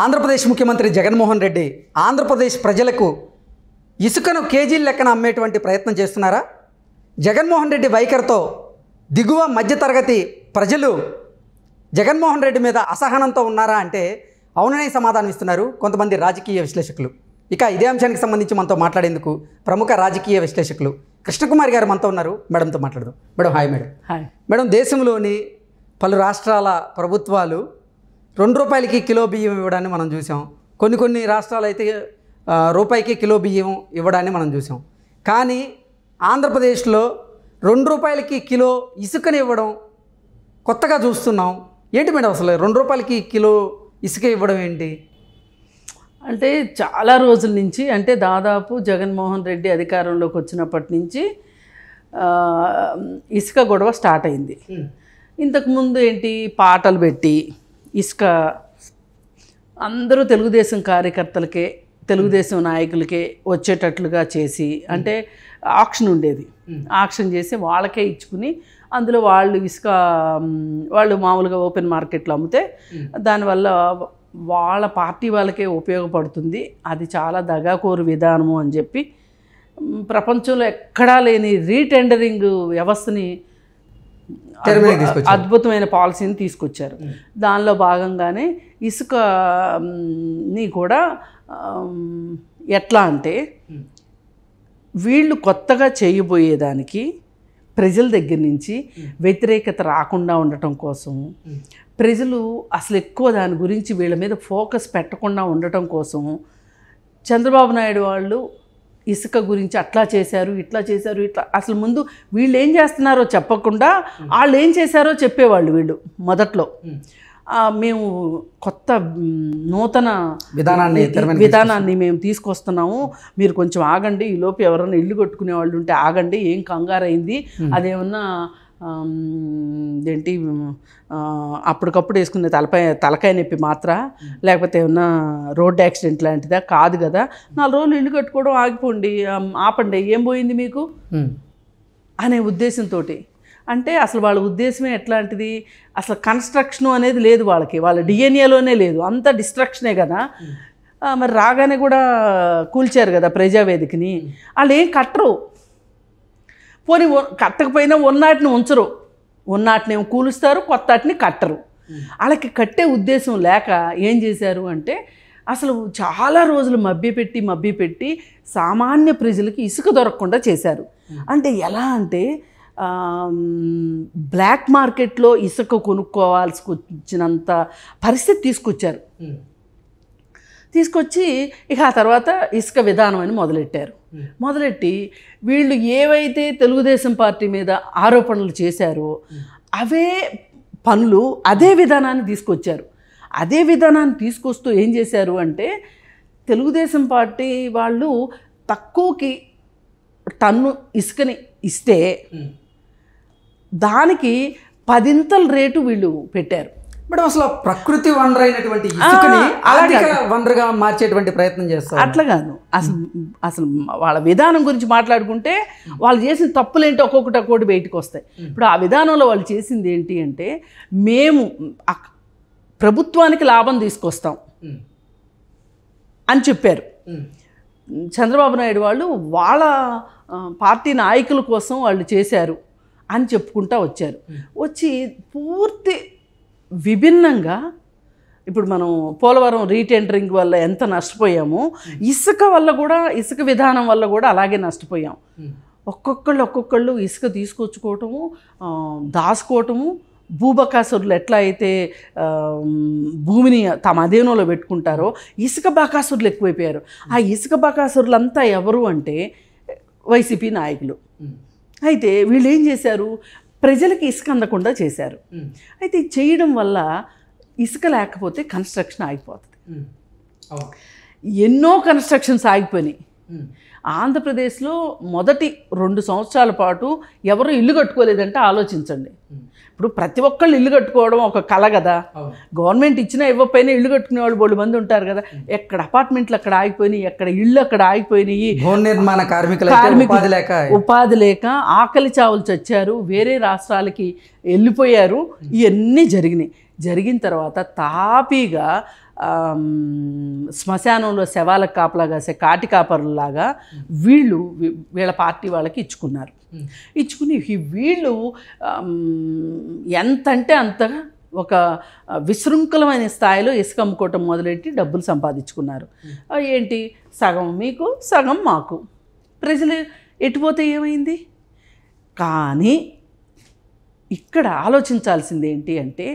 ఆంధ్రప్రదేశ్ ముఖ్యమంత్రి జగన్మోహన్ రెడ్డి ఆంధ్రప్రదేశ్ ప్రజలకు ఇసుకను కేజీల లెక్కన అమ్మేటువంటి ప్రయత్నం చేస్తున్నారా? జగన్మోహన్ రెడ్డి వైఖరితో దిగువ మధ్యతరగతి ప్రజలు జగన్మోహన్ రెడ్డి మీద అసహనంతో ఉన్నారా అంటే అవుననే సమాధానం ఇస్తున్నారు కొంతమంది రాజకీయ విశ్లేషకులు. ఇక ఇదే అంశానికి సంబంధించి మనతో మాట్లాడేందుకు ప్రముఖ రాజకీయ విశ్లేషకులు కృష్ణకుమారి గారు మనతో ఉన్నారు. మేడంతో మాట్లాడదాం. Madam hi. హాయ్ మేడం, దేశంలోని పలు రాష్ట్రాల ప్రభుత్వాలు ₹2కి కిలో బియ్యం ఇవ్వడాన్ని మనం చూసాం. కొన్ని రాష్ట్రాలు అయితే రూపాయికి కిలో బియ్యం ఇవ్వడాన్ని మనం చూసాం. కానీ ఆంధ్రప్రదేశ్లో ₹2కి కిలో ఇసుకని ఇవ్వడం కొత్తగా చూస్తున్నాం. ఏంటి మేడం అసలు ₹2కి కిలో ఇసుక ఇవ్వడం ఏంటి? అంటే చాలా రోజుల నుంచి, అంటే దాదాపు జగన్మోహన్ రెడ్డి అధికారంలోకి వచ్చినప్పటి నుంచి ఇసుక గొడవ స్టార్ట్ అయింది. ఇంతకుముందు ఏంటి, పాటలు పెట్టి ఇసుక అందరూ తెలుగుదేశం కార్యకర్తలకే, తెలుగుదేశం నాయకులకే వచ్చేటట్లుగా చేసి, అంటే ఆక్షన్ ఉండేది. ఆక్షన్ చేసి వాళ్ళకే ఇచ్చుకుని అందులో వాళ్ళు ఇసుక వాళ్ళు మామూలుగా ఓపెన్ మార్కెట్లో అమ్మితే దానివల్ల వాళ్ళ పార్టీ వాళ్ళకే ఉపయోగపడుతుంది. అది చాలా దగాకోరు విధానము అని చెప్పి ప్రపంచంలో ఎక్కడా లేని రీటెండరింగ్ వ్యవస్థని, అద్భుతమైన పాలసీని తీసుకొచ్చారు. దానిలో భాగంగానే ఇసుకని కూడా ఎట్లా అంటే వీళ్ళు కొత్తగా చేయబోయేదానికి ప్రజల దగ్గర నుంచి వ్యతిరేకత రాకుండా ఉండటం కోసం, ప్రజలు అసలు ఎక్కువ దాని గురించి వీళ్ళ మీద ఫోకస్ పెట్టకుండా ఉండటం కోసం చంద్రబాబు నాయుడు వాళ్ళు ఇసుక గురించి అట్లా చేశారు, ఇట్లా చేశారు, ఇట్లా అసలు ముందు వీళ్ళు ఏం చేస్తున్నారో చెప్పకుండా వాళ్ళు ఏం చేశారో చెప్పేవాళ్ళు వీళ్ళు మొదట్లో. మేము కొత్త నూతన విధానాన్ని మేము తీసుకొస్తున్నాము, మీరు కొంచెం ఆగండి, ఈలోపు ఎవరైనా ఇల్లు కట్టుకునే వాళ్ళు ఉంటే ఆగండి, ఏం కంగారైంది, అదేమన్నా ఏంటి అప్పటికప్పుడు వేసుకునే తలకాయ నొప్పి మాత్ర, లేకపోతే ఏమన్నా రోడ్ యాక్సిడెంట్ లాంటిదా కాదు కదా, 4 రోజులు ఇల్లు కట్టుకోవడం ఆగిపోండి, ఆపండి, ఏం పోయింది మీకు అనే ఉద్దేశంతో. అంటే అసలు వాళ్ళ ఉద్దేశమే ఎట్లాంటిది, అసలు కన్స్ట్రక్షన్ అనేది లేదు వాళ్ళకి, వాళ్ళ డిఎన్ఏలోనే లేదు, అంత డిస్ట్రక్షనే కదా. మరి రాగానే కూడా కూల్చారు కదా ప్రజావేదికని. వాళ్ళు ఏం కట్టరు, పోనీ కట్టకపోయినా ఉన్నాటిని ఉంచరు, ఉన్నాటినేమో కూలుస్తారు, కొత్తటిని కట్టరు. వాళ్ళకి కట్టే ఉద్దేశం లేక ఏం చేశారు అంటే అసలు చాలా రోజులు మభ్యపెట్టి సామాన్య ప్రజలకి ఇసుక దొరకకుండా చేశారు. అంటే ఎలా అంటే బ్లాక్ మార్కెట్లో ఇసుక కొనుక్కోవాల్సి వచ్చినంత పరిస్థితి తీసుకొచ్చి ఇక ఆ తర్వాత ఇసుక విధానం అని మొదలెట్టి వీళ్ళు ఏవైతే తెలుగుదేశం పార్టీ మీద ఆరోపణలు చేశారో అవే పనులు, అదే విధానాన్ని తీసుకొచ్చారు. అదే విధానాన్ని తీసుకొస్తూ ఏం చేశారు అంటే తెలుగుదేశం పార్టీ వాళ్ళు తక్కువకి టన్ను ఇసుకని ఇస్తే దానికి 10ంతల రేటు వీళ్ళు పెట్టారు. మేడం, అసలు ప్రకృతి వనరు అయినటువంటి ఇసుకని ఆర్థిక వనరుగా మార్చేటువంటి ప్రయత్నం చేస్తారు. అట్లా కాదు, అసలు వాళ్ళ విధానం గురించి మాట్లాడుకుంటే వాళ్ళు చేసిన తప్పులేంటి ఒక్కొక్కటి బయటకు వస్తాయి. ఇప్పుడు ఆ విధానంలో వాళ్ళు చేసింది ఏంటి అంటే మేము ప్రభుత్వానికి లాభం తీసుకొస్తాం అని చెప్పారు. చంద్రబాబు నాయుడు వాళ్ళు వాళ్ళ పార్టీ నాయకుల కోసం వాళ్ళు చేశారు అని చెప్పుకుంటా వచ్చి పూర్తి విభిన్నంగా ఇప్పుడు మనం పోలవరం రీటెండరింగ్ వల్ల ఎంత నష్టపోయామో ఇసుక విధానం వల్ల కూడా అలాగే నష్టపోయాం. ఒక్కొక్కళ్ళు ఇసుక తీసుకొచ్చుకోవటము, దాచుకోవటము, భూబకాసురులు ఎట్లా అయితే భూమిని తమ అధీనంలో పెట్టుకుంటారో ఇసుక బకాసురులు ఎక్కువైపోయారు. ఆ ఇసుక బకాసురులంతా ఎవరు అంటే వైసీపీ నాయకులు. అయితే వీళ్ళు ఏం చేశారు, ప్రజలకి ఇసుక అందకుండా చేశారు. అయితే చేయడం వల్ల ఇసుక లేకపోతే కన్స్ట్రక్షన్ ఆగిపోతుంది. ఎన్నో కన్స్ట్రక్షన్స్ ఆగిపోయినాయి. ఆంధ్రప్రదేశ్లో మొదటి 2 సంవత్సరాల పాటు ఎవరు ఇల్లు కట్టుకోలేదంటే ఆలోచించండి. ఇప్పుడు ప్రతి ఒక్కళ్ళు ఇల్లు కట్టుకోవడం ఒక కళ కదా. గవర్నమెంట్ ఇచ్చినా ఇవ్వకపోయినా ఇల్లు కట్టుకునే వాళ్ళు 2 మంది ఉంటారు కదా. ఎక్కడ అపార్ట్మెంట్లు అక్కడ ఆగిపోయినాయి, ఎక్కడ ఇళ్ళు అక్కడ ఆగిపోయినాయి, నిర్మాణ కార్మికులు ఉపాధి లేక ఆకలి చావులు చచ్చారు, వేరే రాష్ట్రాలకి వెళ్ళిపోయారు. ఇవన్నీ జరిగిన తర్వాత తాపీగా శ్మశానంలో శవాలకు కాపలా కాసే కాటి కాపరులాగా వీళ్ళ పార్టీ వాళ్ళకి ఇచ్చుకున్నారు. ఇచ్చుకుని వీళ్ళు ఎంతంటే అంతగా ఒక విశృంఖలమైన స్థాయిలో ఇసుక అమ్ముకోవటం మొదలెట్టి డబ్బులు సంపాదించుకున్నారు. ఏంటి, సగం మీకు సగం మాకు. ప్రజలు ఎటుపోతే ఏమైంది? కానీ ఇక్కడ ఆలోచించాల్సింది ఏంటి అంటే,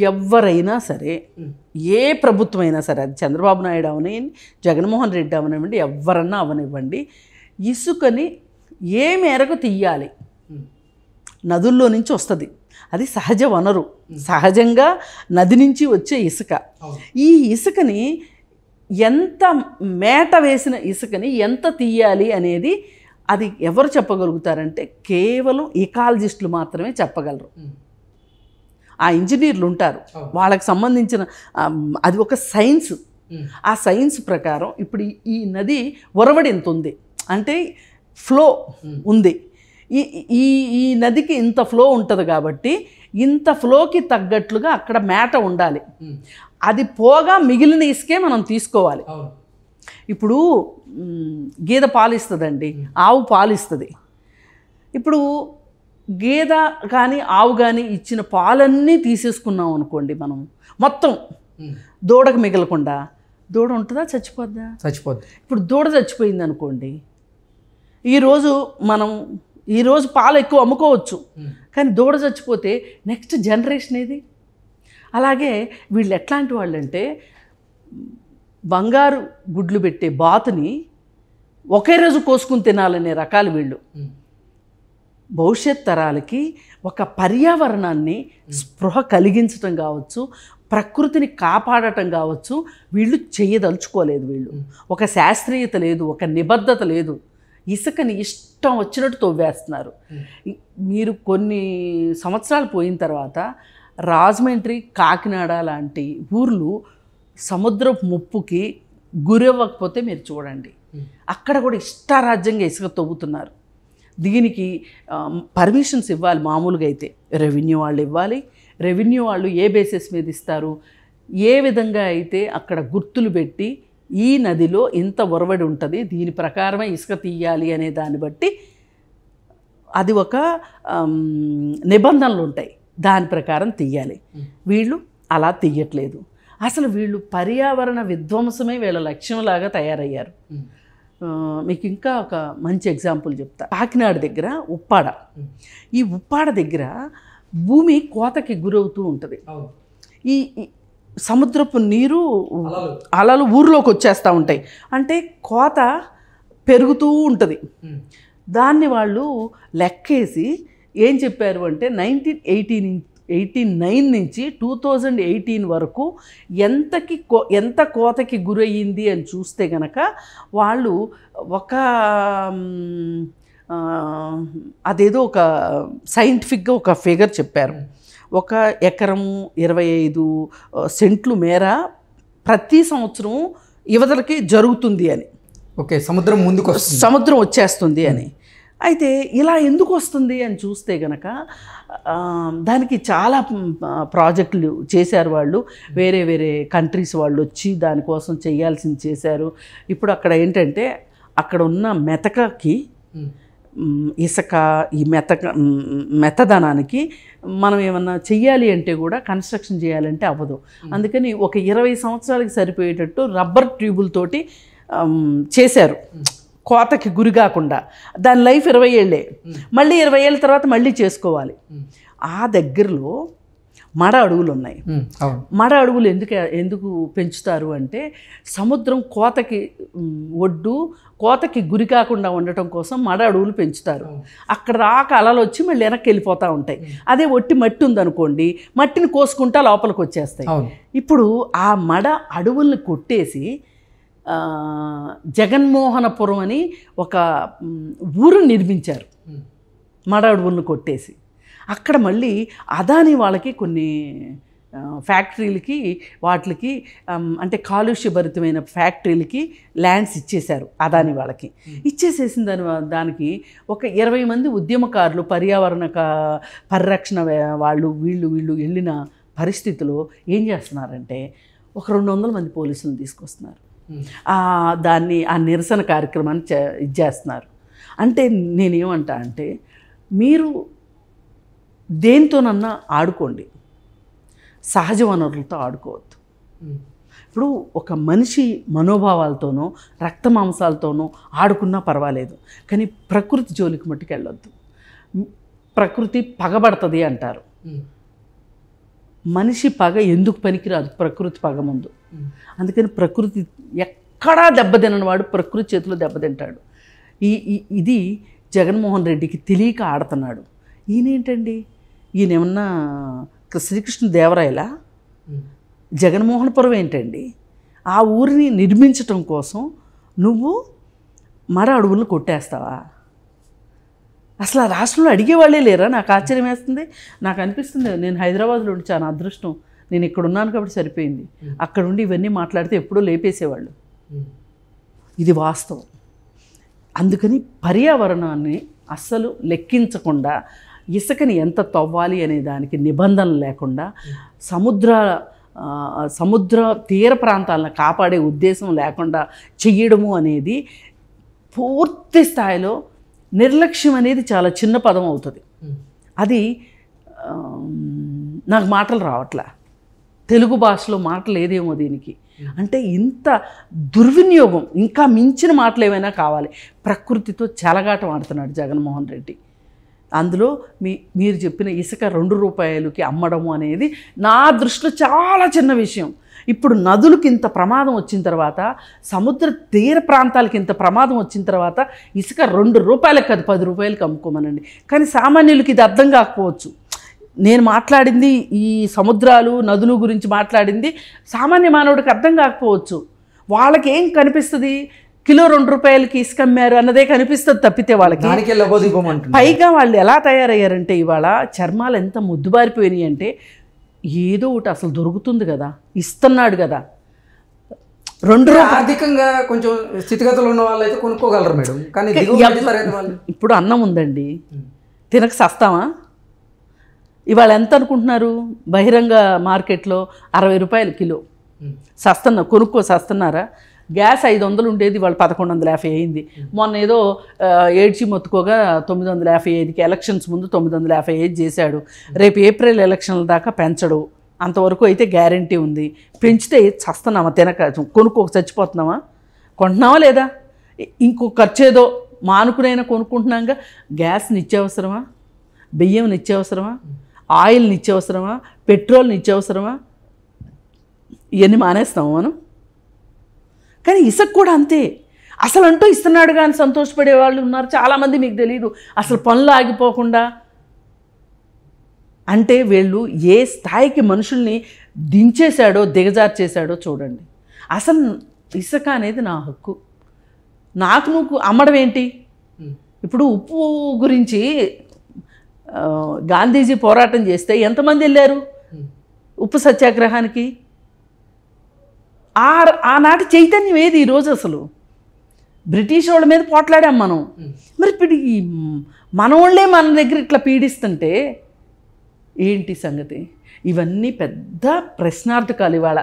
ఎవరైనా సరే, ఏ ప్రభుత్వం అయినా సరే, అది చంద్రబాబు నాయుడు అవనివ్వండి, జగన్మోహన్ రెడ్డి అవనివ్వండి, ఎవరన్నా అవనివ్వండి, ఇసుకని ఏ మేరకు తీయాలి? నదుల్లో నుంచి వస్తుంది, అది సహజ వనరు, సహజంగా నది నుంచి వచ్చే ఇసుక. ఈ ఇసుకని ఎంత మేట వేసిన ఇసుకని ఎంత తీయాలి అనేది అది ఎవరు చెప్పగలుగుతారంటే కేవలం ఎకాలజిస్టులు మాత్రమే చెప్పగలరు. ఆ ఇంజనీర్లు ఉంటారు, వాళ్ళకి సంబంధించిన అది ఒక సైన్స్. ఆ సైన్స్ ప్రకారం ఇప్పుడు ఈ నది ఒరవడి ఎంత ఉంది అంటే ఫ్లో ఉంది, ఈ నదికి ఇంత ఫ్లో ఉంటుంది కాబట్టి ఇంత ఫ్లోకి తగ్గట్లుగా అక్కడ మేట ఉండాలి. అది పోగా మిగిలిన ఇసుకే మనం తీసుకోవాలి. ఇప్పుడు గేదె పాలిస్తుందండి, ఆవు పాలిస్తుంది. ఇప్పుడు గేదె కానీ ఆవు కానీ ఇచ్చిన పాలన్నీ తీసేసుకున్నాం అనుకోండి, మనం మొత్తం దూడకు మిగలకుండా, దూడ ఉంటుందా చచ్చిపోద్దా? చచ్చిపోద్ది. ఇప్పుడు దూడ చచ్చిపోయింది అనుకోండి, ఈరోజు పాలు ఎక్కువ అమ్ముకోవచ్చు, కానీ దూడ చచ్చిపోతే నెక్స్ట్ జనరేషన్ ఏది? అలాగే వీళ్ళు ఎట్లాంటి వాళ్ళు అంటే, బంగారు గుడ్లు పెట్టే బాతుని ఒకే రోజు కోసుకుని తినాలనే రకాలు వీళ్ళు. భవిష్యత్ తరాలకి ఒక పర్యావరణాన్ని స్పృహ కలిగించటం కావచ్చు, ప్రకృతిని కాపాడటం కావచ్చు, వీళ్ళు చేయదలుచుకోలేదు. వీళ్ళు ఒక శాస్త్రీయత లేదు, ఒక నిబద్ధత లేదు. ఇసుకని ఇష్టం వచ్చినట్టు తవ్వేస్తున్నారు. మీరు కొన్ని సంవత్సరాలు పోయిన తర్వాత రాజమండ్రి, కాకినాడ లాంటి ఊర్లు సముద్రపు ముప్పుకి గురవ్వకపోతే మీరు చూడండి, అక్కడ కూడా ఇష్టారాజ్యంగా ఇసుక తవ్వుతున్నారు. దీనికి పర్మిషన్స్ ఇవ్వాలి. మామూలుగా అయితే రెవెన్యూ వాళ్ళు ఇవ్వాలి. రెవెన్యూ వాళ్ళు ఏ బేసిస్ మీద ఇస్తారు? ఏ విధంగా అయితే అక్కడ గుర్తులు పెట్టి ఈ నదిలో ఇంత ఒరవడి ఉంటుంది, దీని ప్రకారమే ఇసుక తీయాలి అనే దాన్ని బట్టి అది ఒక నిబంధనలు ఉంటాయి, దాని ప్రకారం తీయాలి. వీళ్ళు అలా తీయట్లేదు. అసలు వీళ్ళు పర్యావరణ విధ్వంసమే వీళ్ళ లక్ష్యంలాగా తయారయ్యారు. మీకు ఇంకా ఒక మంచి ఎగ్జాంపుల్ చెప్తా. కాకినాడ దగ్గర ఉప్పాడ, ఈ ఉప్పాడ దగ్గర భూమి కోతకి గురవుతూ ఉంటుంది. ఈ సముద్రపు నీరు అలలు ఊర్లోకి వచ్చేస్తూ ఉంటాయి, అంటే కోత పెరుగుతూ ఉంటుంది. దాన్ని వాళ్ళు లెక్కేసి ఏం చెప్పారు అంటే 1989 నుంచి 2018 వరకు ఎంత కోతకి గురయ్యింది అని చూస్తే కనుక వాళ్ళు అదేదో ఒక సైంటిఫిక్గా ఒక ఫిగర్ చెప్పారు. 1 ఎకరం 25 సెంట్లు మేర ప్రతి సంవత్సరం యువతలకి జరుగుతుంది అని. ఓకే, సముద్రం వచ్చేస్తుంది అని. అయితే ఇలా ఎందుకు వస్తుంది అని చూస్తే కనుక దానికి చాలా ప్రాజెక్టులు చేశారు వాళ్ళు. వేరే వేరే కంట్రీస్ వాళ్ళు వచ్చి దానికోసం చేయాల్సింది చేశారు. ఇప్పుడు అక్కడ ఏంటంటే, అక్కడ ఉన్న మెతకకి, ఇసుక, ఈ మెత్తదనానికి మనం ఏమన్నా చెయ్యాలి అంటే కూడా కన్స్ట్రక్షన్ చేయాలంటే అవ్వదు. అందుకని ఒక 20 సంవత్సరాలకి సరిపోయేటట్టు రబ్బర్ ట్యూబులతోటి చేశారు, కోతకి గురి కాకుండా. దాని లైఫ్ 20 ఏళ్ళే, మళ్ళీ 20 ఏళ్ళ తర్వాత మళ్ళీ చేసుకోవాలి. ఆ దగ్గరలో మడ అడవులు ఉన్నాయి. మడ అడవులు ఎందుకు పెంచుతారు అంటే, సముద్రం కోతకి గురి కాకుండా ఉండటం కోసం మడ అడవులు పెంచుతారు. అక్కడ దాకా అలలు వచ్చి మళ్ళీ వెనక్కి వెళ్ళిపోతూ ఉంటాయి. అదే ఒట్టి మట్టి ఉందనుకోండి, మట్టిని కోసుకుంటా లోపలికి వచ్చేస్తాయి. ఇప్పుడు ఆ మడ అడవుల్ని కొట్టేసి జగన్మోహనపురం అని ఒక ఊరు నిర్మించారు. మడ అడవులను కొట్టేసి అక్కడ మళ్ళీ అదాని వాళ్ళకి కొన్ని ఫ్యాక్టరీలకి, వాటికి అంటే కాలుష్యభరితమైన ఫ్యాక్టరీలకి ల్యాండ్స్ ఇచ్చేశారు అదాని వాళ్ళకి. ఇచ్చేసేసిన దానికి ఒక 20 మంది ఉద్యమకారులు, పర్యావరణ పరిరక్షణ వాళ్ళు వీళ్ళు వెళ్ళిన పరిస్థితిలో ఏం చేస్తున్నారంటే, ఒక 200 మంది పోలీసులను తీసుకొస్తున్నారు. దాన్ని ఆ నిరసన కార్యక్రమాన్ని ఇది చేస్తున్నారు. అంటే నేనేమంటా అంటే మీరు దేంతోనన్నా ఆడుకోండి, సహజ వనరులతో ఆడుకోవద్దు. ఇప్పుడు ఒక మనిషి మనోభావాలతోనో రక్త మాంసాలతోనో ఆడుకున్నా పర్వాలేదు, కానీ ప్రకృతి జోలికి మట్టుకు వెళ్ళొద్దు. ప్రకృతి పగబడుతుంది అంటారు. మనిషి పగ ఎందుకు పనికిరాదు? ప్రకృతి పగ ముందు. అందుకని ప్రకృతి ఎక్కడా దెబ్బతినని వాడు ప్రకృతి చేతిలో దెబ్బతింటాడు. ఇది జగన్మోహన్ రెడ్డికి తెలియక ఆడుతున్నాడు. ఈయనేంటండి, ఈయన ఏమన్నా శ్రీకృష్ణ దేవరాయలా? జగన్మోహనపురం ఏంటండి? ఆ ఊరిని నిర్మించటం కోసం నువ్వు మడ అడవులను కొట్టేస్తావా? అసలు ఆ రాష్ట్రంలో అడిగేవాళ్ళే లేరా? నాకు ఆశ్చర్యం వేస్తుంది. నాకు అనిపిస్తుంది నేను హైదరాబాద్లో ఉండి చాలా అదృష్టం, నేను ఇక్కడ ఉన్నాను కాబట్టి సరిపోయింది. అక్కడ ఉండి ఇవన్నీ మాట్లాడితే ఎప్పుడూ లేపేసేవాళ్ళు. ఇది వాస్తవం. అందుకని పర్యావరణాన్ని అస్సలు లెక్కించకుండా ఇసుకని ఎంత తవ్వాలి అనే దానికి నిబంధనలు లేకుండా సముద్ర తీర ప్రాంతాలను కాపాడే ఉద్దేశం లేకుండా చెయ్యడము అనేది పూర్తి స్థాయిలో నిర్లక్ష్యం అనేది చాలా చిన్న పదం అవుతుంది. అది నాకు మాటలు రావట్లా, తెలుగు భాషలో మాటలు ఏదేమో దీనికి. అంటే ఇంత దుర్వినియోగం, ఇంకా మించిన మాటలు ఏమైనా కావాలి. ప్రకృతితో చెలగాటం ఆడుతున్నాడు జగన్మోహన్ రెడ్డి. అందులో మీరు చెప్పిన ఇసుక 2 రూపాయలకి అమ్మడము అనేది నా దృష్టిలో చాలా చిన్న విషయం. ఇప్పుడు నదులకి ఇంత ప్రమాదం వచ్చిన తర్వాత, సముద్ర తీర ప్రాంతాలకి ఇంత ప్రమాదం వచ్చిన తర్వాత ఇసుక 2 రూపాయలకు కాదు 10 రూపాయలకి అమ్ముకోమనండి. కానీ సామాన్యులకి ఇది అర్థం కాకపోవచ్చు. నేను మాట్లాడింది ఈ సముద్రాలు నదులు గురించి మాట్లాడింది సామాన్య మానవుడికి అర్థం కాకపోవచ్చు. వాళ్ళకి ఏం కనిపిస్తుంది? కిలో 2 రూపాయలకి ఇసుక అమ్మారు అన్నదే కనిపిస్తుంది తప్పితే వాళ్ళకి. పైగా వాళ్ళు ఎలా తయారయ్యారంటే ఇవాళ చర్మాలు ఎంత ముద్దుబారిపోయినాయి అంటే ఏదో ఒకటి అసలు దొరుకుతుంది కదా, ఇస్తున్నాడు కదా. 2 ఆర్థికంగా కొంచెం స్థితిగతులు ఉన్న వాళ్ళు అయితే కొనుక్కోగలరు మేడం. కానీ ఇప్పుడు అన్నం ఉందండి, తినక సస్తామా? ఇవాళ ఎంత అనుకుంటున్నారు? బహిరంగ మార్కెట్లో 60 రూపాయలు కిలో సస్తున్నారా? గ్యాస్ 500 ఉండేది, వాళ్ళు 1150 అయింది. మొన్న ఏదో ఏడ్చి మొత్తుకోగా 955కి ఎలక్షన్స్ ముందు 955 చేశాడు. రేపు ఏప్రిల్ ఎలక్షన్ల దాకా పెంచడు, అంతవరకు అయితే గ్యారంటీ ఉంది. పెంచితే చస్తున్నామా? తినక కొనుక్కోక చచ్చిపోతున్నామా? కొంటున్నావా లేదా? ఇంకో ఖర్చు ఏదో మానుకునైనా కొనుక్కుంటున్నాగా. గ్యాస్ నిత్యావసరమా? బియ్యం నిత్యావసరమా? ఆయిల్ నిత్యావసరమా? పెట్రోల్ నిత్యావసరమా? ఇవన్నీ మానేస్తాము మనం. కానీ ఇసుక కూడా అంతే. అసలు అంటూ ఇస్తున్నాడు కానీ సంతోషపడే వాళ్ళు ఉన్నారు చాలామంది, మీకు తెలియదు. అసలు పనులు ఆగిపోకుండా. అంటే వీళ్ళు ఏ స్థాయికి మనుషుల్ని దించేశాడో దిగజార్చేశాడో చూడండి. అసలు ఇసుక అనేది నా హక్కు, నాకు నువ్వు అమ్మడం ఏంటి? ఇప్పుడు ఉప్పు గురించి గాంధీజీ పోరాటం చేస్తే ఎంతమంది వెళ్ళారు ఉప్పు సత్యాగ్రహానికి? ఆనాటి చైతన్యం ఏది ఈరోజు? అసలు బ్రిటిష్ వాళ్ళ మీద పోట్లాడాం మనం. మరి ఇప్పుడు ఈ మన వాళ్ళే మన దగ్గర ఇట్లా పీడిస్తుంటే ఏంటి సంగతి? ఇవన్నీ పెద్ద ప్రశ్నార్థకాలు ఇవాళ.